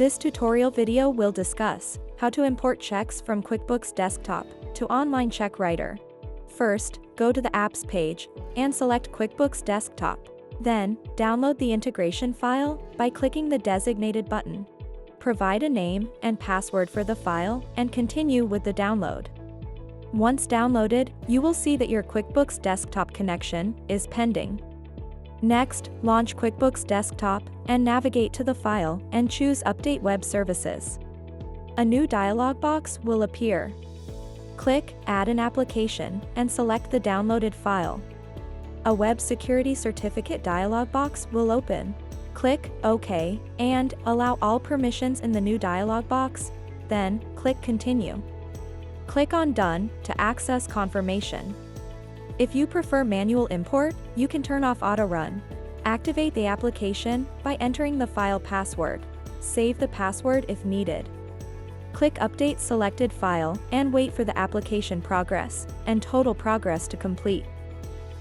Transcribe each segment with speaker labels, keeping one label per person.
Speaker 1: This tutorial video will discuss how to import checks from QuickBooks Desktop to Online Check Writer. First, go to the Apps page and select QuickBooks Desktop. Then, download the integration file by clicking the designated button. Provide a name and password for the file and continue with the download. Once downloaded, you will see that your QuickBooks Desktop connection is pending. Next, launch QuickBooks Desktop and navigate to the file and choose Update Web Services. A new dialog box will appear. Click Add an application and select the downloaded file. A Web Security Certificate dialog box will open. Click OK and allow all permissions in the new dialog box, then click Continue. Click on Done to access confirmation. If you prefer manual import, you can turn off Auto Run. Activate the application by entering the file password. Save the password if needed. Click Update selected file and wait for the application progress and total progress to complete.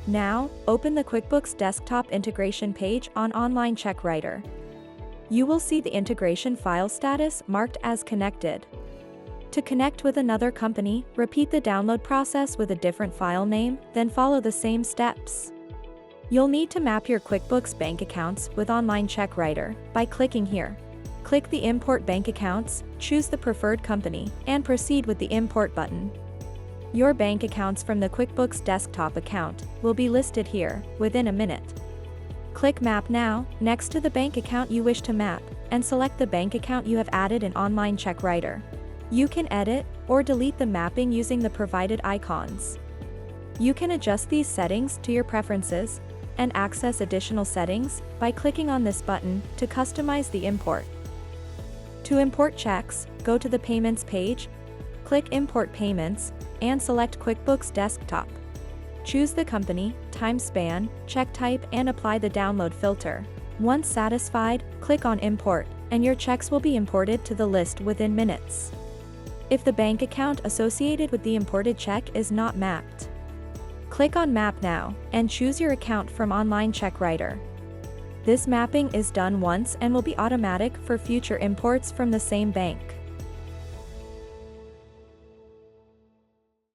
Speaker 1: Now, open the QuickBooks Desktop integration page on Online Check Writer. You will see the integration file status marked as connected. To connect with another company, repeat the download process with a different file name, then follow the same steps. You'll need to map your QuickBooks bank accounts with Online Check Writer by clicking here. Click the Import Bank Accounts, choose the preferred company, and proceed with the Import button. Your bank accounts from the QuickBooks Desktop account will be listed here within a minute. Click Map Now next to the bank account you wish to map, and select the bank account you have added in Online Check Writer. You can edit or delete the mapping using the provided icons. You can adjust these settings to your preferences and access additional settings by clicking on this button to customize the import. To import checks, go to the Payments page, click Import Payments, and select QuickBooks Desktop. Choose the company, time span, check type, and apply the download filter. Once satisfied, click on Import, and your checks will be imported to the list within minutes. If the bank account associated with the imported check is not mapped, click on Map Now and choose your account from Online Check Writer. This mapping is done once and will be automatic for future imports from the same bank.